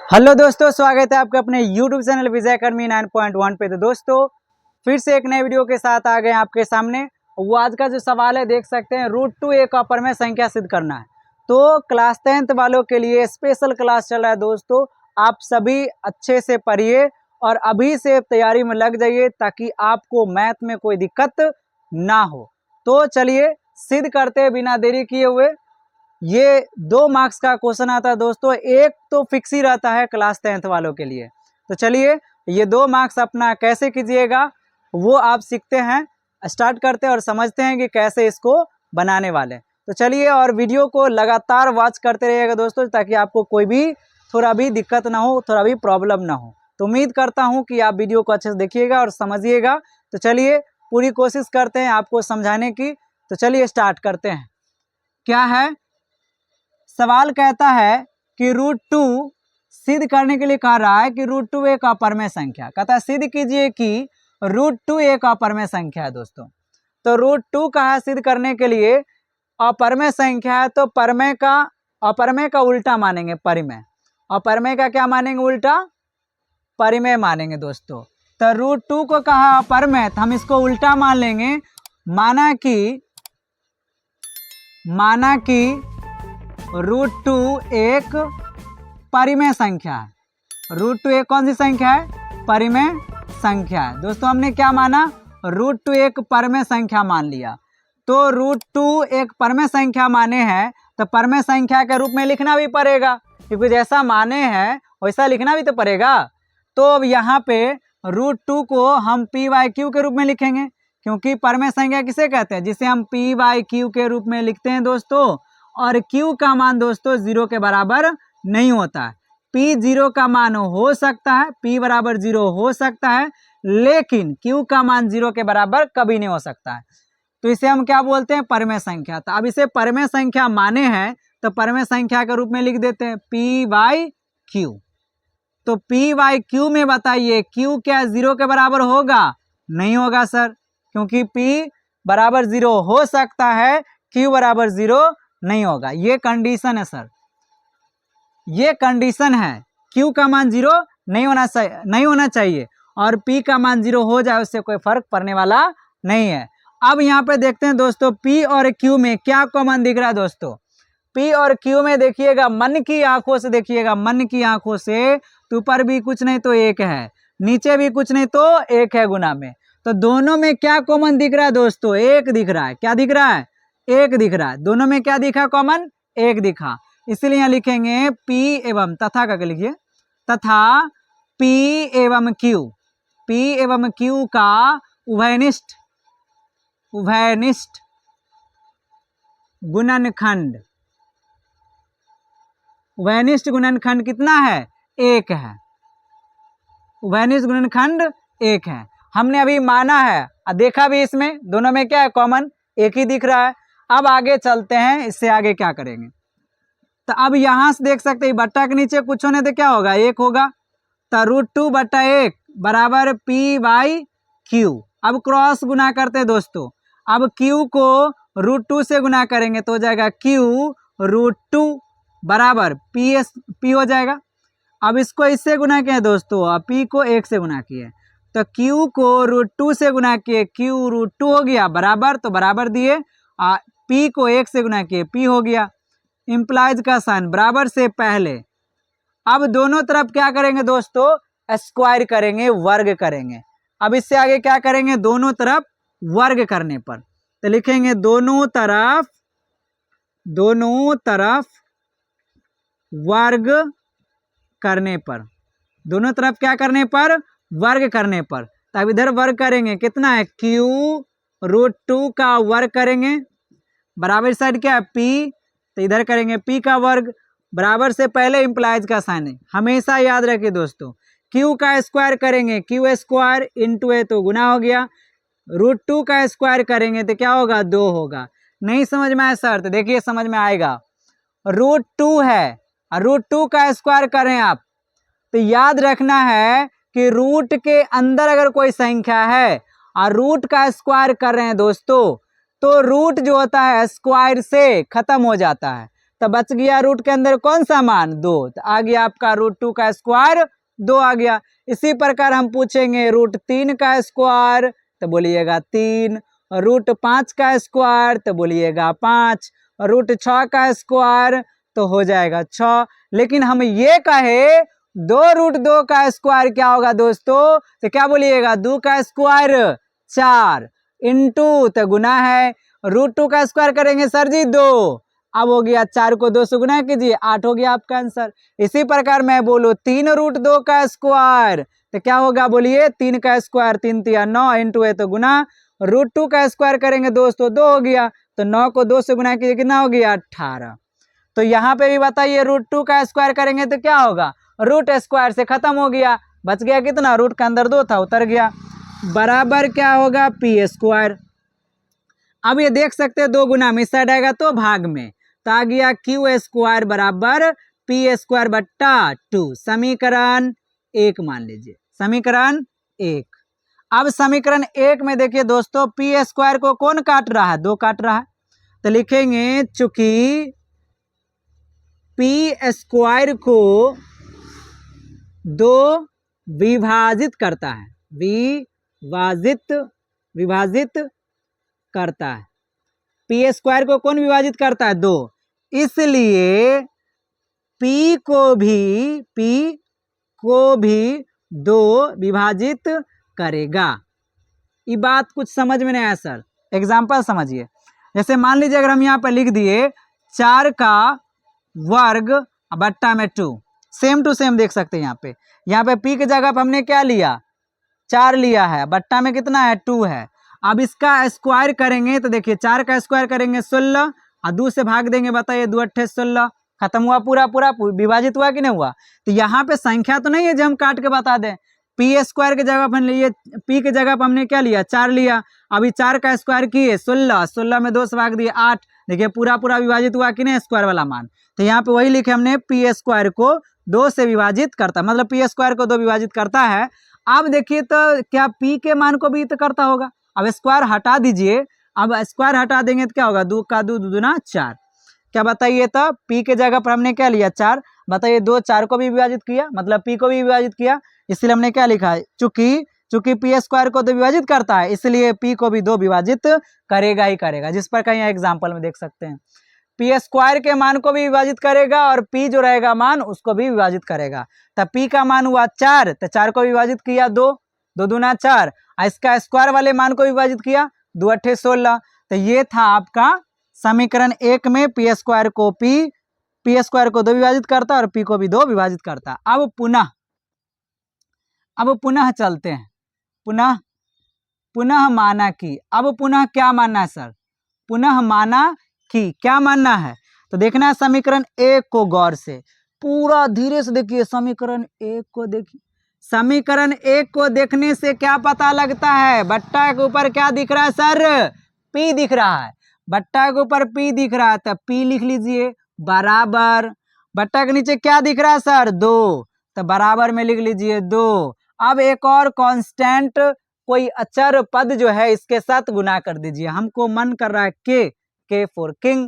Hello दोस्तों, स्वागत है आपका अपने YouTube चैनल विजय अकेडमी 9.1 पे। तो दोस्तों फिर से एक नए वीडियो के साथ आ गए आपके सामने। वो आज का जो सवाल है देख सकते हैं, √2 एक अपरमेय संख्या सिद्ध करना है। तो क्लास 10th वालों के लिए स्पेशल क्लास चल रहा है दोस्तों। आप सभी अच्छे से पढ़िए और अभी से तैयारी में लग जाइए ताकि आपको मैथ में कोई दिक्कत ना हो। तो चलिए सिद्ध करते हैं बिना देरी किए हुए। ये 2 मार्क्स का क्वेश्चन आता है दोस्तों, एक तो फिक्स ही रहता है क्लास 10th वालों के लिए। तो चलिए ये 2 मार्क्स अपना कैसे कीजिएगा वो आप सीखते हैं, स्टार्ट करते हैं और समझते हैं कि कैसे इसको बनाने वाले। तो चलिए और वीडियो को लगातार वॉच करते रहिएगा दोस्तों, ताकि आपको कोई भी थोड़ा भी दिक्कत ना हो, थोड़ा भी प्रॉब्लम ना हो। तो उम्मीद करता हूँ कि आप वीडियो को अच्छे से देखिएगा और समझिएगा। तो चलिए पूरी कोशिश करते हैं आपको समझाने की। तो चलिए स्टार्ट करते हैं। क्या है सवाल, कहता है कि √2 सिद्ध करने के लिए कह रहा है कि √2 एक अपरमेय संख्या। कहता है सिद्ध कीजिए कि √2 एक अपरमेय संख्या है दोस्तों। तो √2 का है सिद्ध करने के लिए, अपरमेय संख्या है तो परमेय का अपरमेय का उल्टा मानेंगे परिमेय। अपरमेय का क्या मानेंगे? उल्टा परिमेय मानेंगे दोस्तों। तो √2 को कहा अपरमेय, तो हम इसको उल्टा मान लेंगे। माना कि √2 एक परिमेय संख्या है। √2 एक कौन सी संख्या है? परिमेय संख्या है दोस्तों। हमने क्या माना? √2 एक परिमेय संख्या मान लिया। तो √2 एक परिमेय संख्या माने हैं तो परिमेय संख्या के रूप में लिखना भी पड़ेगा, क्योंकि जैसा माने हैं वैसा लिखना भी तो पड़ेगा। तो अब यहाँ पे √2 को हम p/q के रूप में लिखेंगे, क्योंकि परिमेय संख्या किसे कहते हैं? जिसे हम p/q के रूप में लिखते हैं दोस्तों। और q का मान दोस्तों 0 के बराबर नहीं होता है। p 0 का मान हो सकता है, p बराबर 0 हो सकता है, लेकिन q का मान 0 के बराबर कभी नहीं हो सकता है। तो इसे हम क्या बोलते हैं? परिमेय संख्या। तो अब इसे परिमेय संख्या माने हैं तो परिमेय संख्या के रूप में लिख देते हैं p/q। तो p/q में बताइए q क्या 0 के बराबर होगा? नहीं होगा सर, क्योंकि p बराबर 0 हो सकता है, q बराबर 0 नहीं होगा। ये कंडीशन है सर, ये कंडीशन है। q का मान 0 नहीं होना चाहिए और p का मान 0 हो जाए उससे कोई फर्क पड़ने वाला नहीं है। अब यहाँ पे देखते हैं दोस्तों p और q में क्या कॉमन दिख रहा है दोस्तों। p और q में देखिएगा, मन की आंखों से देखिएगा, मन की आंखों से तो ऊपर भी कुछ नहीं तो 1 है, नीचे भी कुछ नहीं तो 1 है गुना में। तो दोनों में क्या कॉमन दिख रहा है दोस्तों? 1 दिख रहा है। क्या दिख रहा है? 1 दिख रहा है। दोनों में क्या दिखा कॉमन? 1 दिखा। इसलिए यहाँ लिखेंगे p एवं तथा का लिखिए, तथा p एवं q का उभयनिष्ठ गुणनखंड। उभयनिष्ठ गुणनखंड कितना है? 1 है। उभयनिष्ठ गुणनखंड 1 है। हमने अभी माना है और देखा भी, इसमें दोनों में क्या है कॉमन? 1 ही दिख रहा है। अब आगे चलते हैं, इससे आगे क्या करेंगे। तो अब यहां से देख सकते हैं बट्टा के नीचे कुछ होने तो क्या होगा? 1 होगा। तो √2/1 बराबर p/q। अब क्रॉस गुना करते हैं दोस्तों। अब q को √2 से गुना करेंगे तो हो जाएगा q √2 बराबर p हो जाएगा। अब इसको इससे गुना किया दोस्तों, p को 1 से गुना किए तो q को √2 से गुना किए, q √2 हो गया बराबर, तो बराबर दिए। p को 1 से गुना किए, p हो गया। इंप्लाइज का साइन बराबर से पहले। अब दोनों तरफ क्या करेंगे दोस्तों? स्क्वायर करेंगे, वर्ग करेंगे। अब इससे आगे क्या करेंगे? दोनों तरफ वर्ग करने पर तो लिखेंगे दोनों तरफ वर्ग करने पर। दोनों तरफ क्या करने पर? वर्ग करने पर। तो अब इधर वर्ग करेंगे, कितना है? q √2 का वर्ग करेंगे, बराबर साइड क्या है? p, तो इधर करेंगे p का वर्ग, बराबर से पहले इंप्लाइज का साइन है। हमेशा याद रखिए दोस्तों, q का स्क्वायर करेंगे, q स्क्वायर इंटू a तो गुना हो गया, √2 का स्क्वायर करेंगे तो क्या होगा? 2 होगा। नहीं समझ में आया सर? तो देखिए समझ में आएगा। √2 है और √2 का स्क्वायर करें आप, तो याद रखना है कि रूट के अंदर अगर कोई संख्या है और रूट का स्क्वायर कर रहे हैं दोस्तों, तो रूट जो होता है स्क्वायर से खत्म हो जाता है। तो बच गया रूट के अंदर कौन सा मान 2, तो आ गया आपका √2 का स्क्वायर 2 आ गया। इसी प्रकार हम पूछेंगे √3 का स्क्वायर तो बोलिएगा 3, √5 का स्क्वायर तो बोलिएगा 5, √6 का स्क्वायर तो हो जाएगा 6। लेकिन हम ये कहे 2√2 का स्क्वायर क्या होगा दोस्तों, तो क्या बोलिएगा 2 का स्क्वायर 4 इंटू तो गुना है, √2 का स्क्वायर करेंगे सर जी 2, अब हो गया 4 को 2 से गुना कीजिए 8 हो गया आपका आंसर। इसी प्रकार मैं बोलूँ 3√2 का स्क्वायर तो क्या होगा बोलिए 3 का स्क्वायर 3 तिया 9 इंटू है तो गुना, √2 का स्क्वायर करेंगे दोस्तों 2 हो गया, तो 9 को 2 से गुना कीजिए कितना हो गया 18। तो यहाँ पे भी बताइए √2 का स्क्वायर करेंगे तो क्या होगा, रूट स्क्वायर से खत्म हो गया, बच गया कितना, रूट के अंदर 2 था उतर गया, बराबर क्या होगा p स्क्वायर। अब ये देख सकते हैं 2 गुना में इस साइड आएगा तो भाग में, तो आ गया q स्क्वायर बराबर p स्क्वायर बट्टा 2, समीकरण 1 मान लीजिए, समीकरण 1। अब समीकरण 1 में देखिए दोस्तों p स्क्वायर को कौन काट रहा है, 2 काट रहा है, तो लिखेंगे चूंकि p स्क्वायर को 2 विभाजित करता है, विभाजित करता है, p स्क्वायर को कौन विभाजित करता है 2, इसलिए p को भी 2 विभाजित करेगा। ये बात कुछ समझ में नहीं आया सर, एग्जाम्पल समझिए। जैसे मान लीजिए अगर हम यहाँ पर लिख दिए 4 का वर्ग बट्टा में 2, सेम टू सेम देख सकते हैं यहाँ पे p की जगह पर हमने क्या लिया 4 लिया है, बट्टा में कितना है 2 है। अब इसका स्क्वायर करेंगे तो देखिए 4 का स्क्वायर करेंगे 16 और 2 से भाग देंगे, बताइए 2 8 16, खत्म हुआ पूरा विभाजित हुआ कि नहीं हुआ। तो यहाँ पे संख्या तो नहीं है जो हम काट के बता दें, p स्क्वायर की जगह पर लिए, p की जगह पर हमने क्या लिया 4 लिया, अभी 4 का स्क्वायर किए 16, 16 में 2 से भाग दिए 8, देखिए पूरा विभाजित हुआ कि नहीं स्क्वायर वाला मान। तो यहाँ पे वही लिखे हमने p स्क्वायर को 2 से विभाजित करता, मतलब p स्क्वायर को 2 विभाजित करता है। अब देखिए तो क्या p के मान को भी तो करता होगा, अब स्क्वायर हटा दीजिए, अब स्क्वायर हटा देंगे तो क्या होगा 2 का 2 दूना 4, क्या बताइए तो p के जगह पर हमने क्या लिया 4, बताइए 2 4 को भी विभाजित किया, मतलब p को भी विभाजित किया, इसलिए हमने क्या लिखा है चूंकि p स्क्वायर को 2 विभाजित करता है इसलिए p को भी 2 विभाजित करेगा ही करेगा। जिस पर कहीं एग्जाम्पल में देख सकते हैं p स्क्वायर के मान को भी विभाजित करेगा और p जो रहेगा मान उसको भी विभाजित करेगा। तब p का मान हुआ 4, तो 4 को विभाजित किया 2, 2 दूना 4, इसका स्क्वायर वाले मान को विभाजित किया 2 8 16। तो ये था आपका समीकरण 1 में p स्क्वायर को 2 विभाजित करता और p को भी 2 विभाजित करता। अब पुनः चलते हैं, पुनः माना कि, अब पुनः क्या मानना है सर, पुनः माना कि क्या मानना है, तो देखना है समीकरण 1 को गौर से, पूरा धीरे से देखिए समीकरण 1 को देखिए। समीकरण 1 को देखने से क्या पता लगता है, बट्टा के ऊपर क्या दिख रहा है सर, p दिख रहा है, बट्टा के ऊपर p दिख रहा है, तब p लिख लीजिए बराबर, बट्टा के नीचे क्या दिख रहा है सर 2, तो बराबर में लिख लीजिए 2। अब एक और कांस्टेंट कोई अचर पद जो है इसके साथ गुना कर दीजिए, हमको मन कर रहा है के फॉर किंग,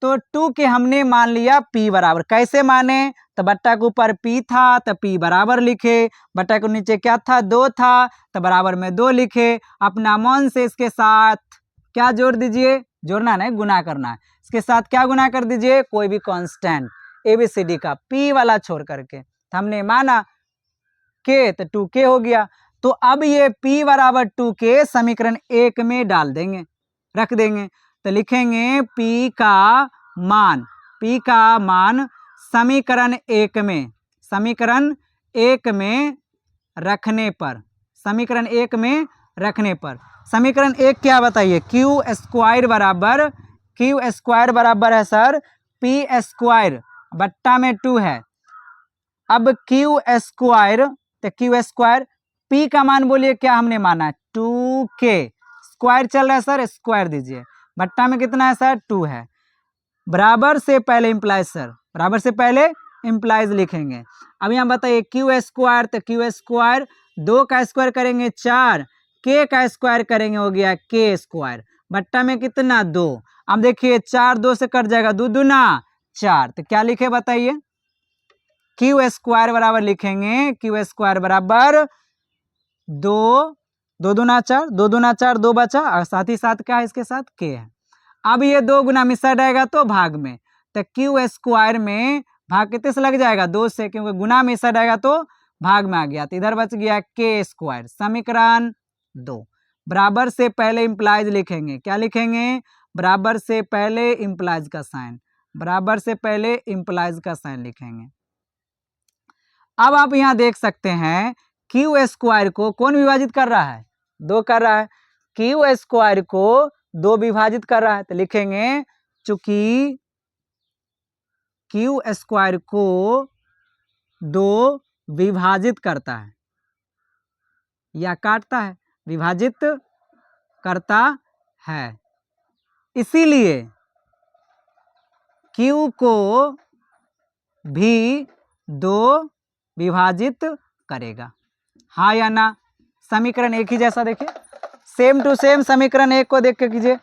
तो 2 के हमने मान लिया p बराबर, कैसे माने, तो बट्टा के ऊपर p था तो p बराबर लिखे, बट्टा के नीचे क्या था 2 था तो बराबर में 2 लिखे, अपना मन से इसके साथ क्या जोड़ दीजिए, जोड़ना नहीं गुना करना है, इसके साथ क्या गुना कर दीजिए कोई भी कांस्टेंट ABCD का p वाला छोड़ करके, तो हमने माना k तो 2k हो गया। तो अब ये p बराबर 2k समीकरण 1 में डाल देंगे, रख देंगे, तो लिखेंगे p का मान समीकरण 1 में रखने पर, समीकरण 1 में रखने पर, समीकरण 1 क्या बताइए, q स्क्वायर बराबर है सर p स्क्वायर बट्टा में 2 है। अब q स्क्वायर, तो q स्क्वायर p का मान बोलिए क्या हमने माना 2k, स्क्वायर चल रहा है सर स्क्वायर दीजिए, बट्टा में कितना है सर 2 है, बराबर से पहले इम्प्लाइज सर, बराबर से पहले इम्प्लाइज लिखेंगे। अब यहाँ बताइए q स्क्वायर, तो q स्क्वायर 2 का स्क्वायर करेंगे 4, k का स्क्वायर करेंगे हो गया k स्क्वायर, बट्टा में कितना 2। अब देखिए 4 2 से कट जाएगा, 2 दूना 4, तो क्या लिखे बताइए, क्यू स्क्वायर बराबर लिखेंगे, क्यू स्क्वायर बराबर 2 2 दूना 4, 2 दूना 4, 2 बचा और साथ ही साथ क्या है इसके साथ के है। अब ये 2 गुना में साइड आएगा तो भाग में, तो क्यू स्क्वायर में भाग कितने से लग जाएगा 2 से, क्योंकि गुना में साइड आएगा तो भाग में आ गया, तो इधर बच गया के स्क्वायर। समीकरण 2 बराबर से पहले इंप्लाइज लिखेंगे, क्या लिखेंगे, बराबर से पहले इंप्लाइज का साइन, बराबर से पहले इंप्लाइज का साइन लिखेंगे। अब आप यहां देख सकते हैं क्यू स्क्वायर को कौन विभाजित कर रहा है, 2 कर रहा है, क्यू स्क्वायर को 2 विभाजित कर रहा है, तो लिखेंगे चूंकि क्यू स्क्वायर को 2 विभाजित करता है या काटता है, विभाजित करता है, इसीलिए Q को भी 2 विभाजित करेगा, हाँ या ना। समीकरण एक ही जैसा देखिए, सेम टू सेम समीकरण एक को देख के कीजिए,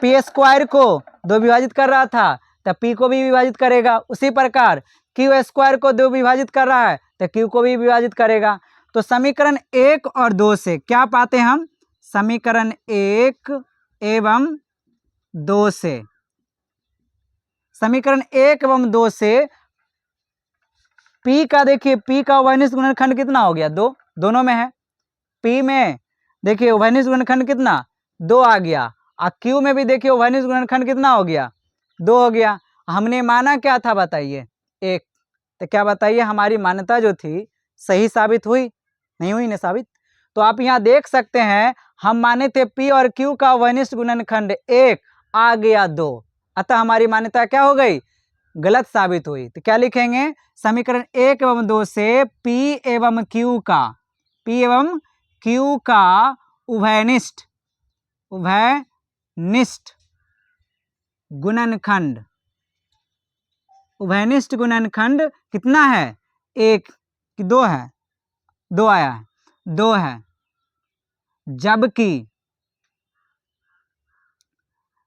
पी स्क्वायर को 2 विभाजित कर रहा था तो P को भी विभाजित करेगा, उसी प्रकार Q स्क्वायर को 2 विभाजित कर रहा है तो Q को भी विभाजित करेगा। तो समीकरण 1 और 2 से क्या पाते हम, समीकरण 1 एवं 2 से, समीकरण 1 एवं 2 से P का देखिए, P का उभयनिष्ठ गुणनखंड कितना हो गया 2, दोनों में है, P में देखिए उभयनिष्ठ गुणनखंड कितना 2 आ गया, और Q में भी देखिए उभयनिष्ठ गुणनखंड कितना हो गया 2 हो गया। हमने माना क्या था बताइए 1, तो क्या बताइए हमारी मान्यता जो थी सही साबित हुई, नहीं हुई ना साबित। तो आप यहाँ देख सकते हैं हम माने थे P और Q का उभयनिष्ठ गुणनखंड 1 आ गया 2, अतः हमारी मान्यता क्या हो गई, गलत साबित हुई। तो क्या लिखेंगे, समीकरण 1 एवं 2 से P एवं Q का, P एवं Q का उभयनिष्ठ गुणनखंड, उभयनिष्ठ गुणनखंड कितना है 1 कि 2 है, 2 आया है, 2 है,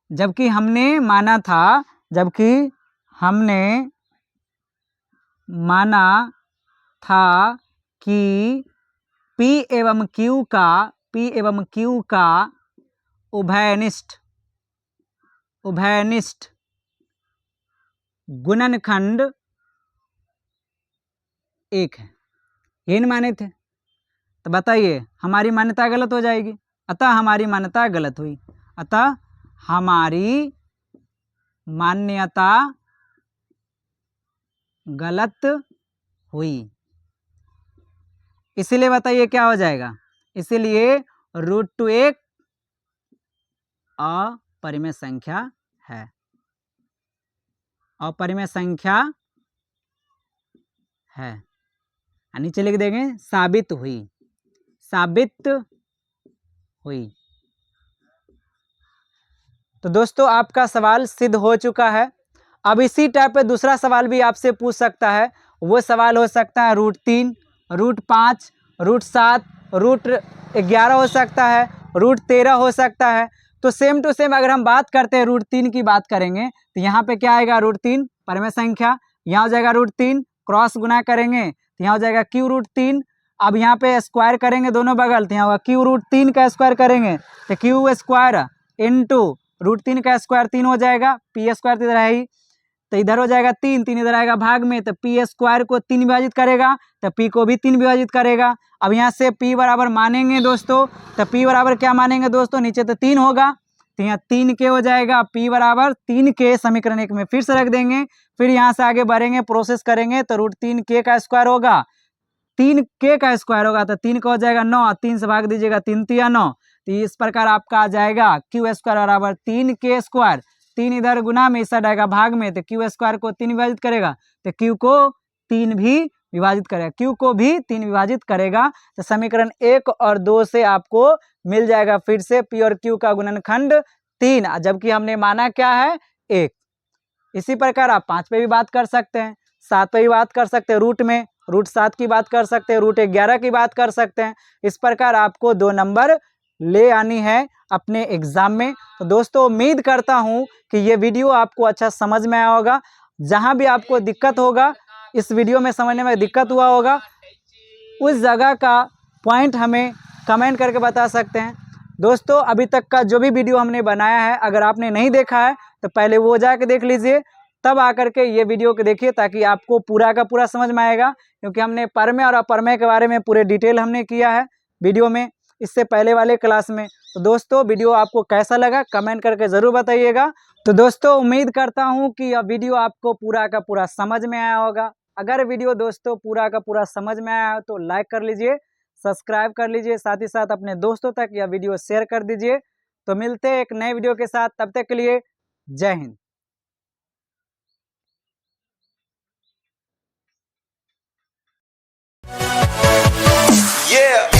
जबकि हमने माना था, जबकि हमने माना था कि P एवं Q का उभयनिष्ठ गुणनखंड 1 है, ये नहीं माने थे, तो बताइए हमारी मान्यता गलत हो जाएगी, अतः हमारी मान्यता गलत हुई, अतः हमारी मान्यता गलत हुई, इसीलिए बताइए क्या हो जाएगा, इसीलिए √2 एक अपरिमेय संख्या है, अपरिमेय संख्या है, नीचे लिख देंगे साबित हुई, साबित हुई। तो दोस्तों आपका सवाल सिद्ध हो चुका है। अब इसी टाइप पे दूसरा सवाल भी आपसे पूछ सकता है, वो सवाल हो सकता है √3, √5, √7, √11 हो सकता है, √13 हो सकता है। तो सेम टू सेम अगर हम बात करते हैं √3 की बात करेंगे तो यहाँ पे क्या आएगा √3 परिमेय संख्या, यहाँ हो जाएगा √3 क्रॉस गुना करेंगे तो यहाँ हो जाएगा क्यू √3। अब यहाँ पे स्क्वायर करेंगे दोनों बगल तो यहाँ होगा क्यू √3 का स्क्वायर करेंगे तो क्यू स्क्वायर इंटू √3 का स्क्वायर 3 हो जाएगा, पी स्क्वायर तो इधर है ही, तो इधर हो जाएगा 3, 3 इधर आएगा भाग में, तो पी स्क्वायर को 3 विभाजित करेगा तो पी को भी 3 विभाजित करेगा। अब यहाँ से पी बराबर मानेंगे दोस्तों, तो पी बराबर क्या मानेंगे दोस्तों, नीचे तो 3 होगा तो यहाँ 3 के हो जाएगा, पी बराबर 3 के समीकरण 1 में फिर से रख देंगे, फिर यहाँ से आगे बढ़ेंगे प्रोसेस करेंगे तो √3 के का स्क्वायर होगा, 3 के का स्क्वायर होगा तो 3 का हो जाएगा 9, 3 से भाग दीजिएगा 3 3 9, तो इस प्रकार आपका आ जाएगा क्यू स्क्वायर बराबर 3 के स्क्वायर, 3 इधर गुना में इस साइड आएगा भाग में, तो क्यू स्क्वायर को 3 विभाजित करेगा तो क्यू को 3 भी विभाजित करेगा, क्यू को भी 3 विभाजित करेगा। तो समीकरण 1 और 2 से आपको मिल जाएगा फिर से पी और क्यू का गुणनखंड 3, जबकि हमने माना क्या है 1। इसी प्रकार आप 5 पे भी बात कर सकते हैं, 7 पे भी बात कर सकते हैं, रूट में √7 की बात कर सकते हैं, √11 की बात कर सकते हैं। इस प्रकार आपको 2 नंबर ले आनी है अपने एग्ज़ाम में। तो दोस्तों उम्मीद करता हूँ कि ये वीडियो आपको अच्छा समझ में आया होगा। जहाँ भी आपको दिक्कत होगा, इस वीडियो में समझने में दिक्कत हुआ होगा, उस जगह का पॉइंट हमें कमेंट करके बता सकते हैं। दोस्तों अभी तक का जो भी वीडियो हमने बनाया है, अगर आपने नहीं देखा है तो पहले वो जाके देख लीजिए, तब आकर के ये वीडियो को देखिए, ताकि आपको पूरा का पूरा समझ में आएगा। क्योंकि हमने परमेय और अपरमेय के बारे में पूरे डिटेल हमने किया है वीडियो में, इससे पहले वाले क्लास में। तो दोस्तों वीडियो आपको कैसा लगा कमेंट करके ज़रूर बताइएगा। तो दोस्तों उम्मीद करता हूँ कि यह वीडियो आपको पूरा का पूरा समझ में आया होगा। अगर वीडियो दोस्तों पूरा का पूरा समझ में आया हो तो लाइक कर लीजिए, सब्सक्राइब कर लीजिए, साथ ही साथ अपने दोस्तों तक यह वीडियो शेयर कर दीजिए। तो मिलते हैं एक नए वीडियो के साथ, तब तक के लिए जय हिंद। Yeah.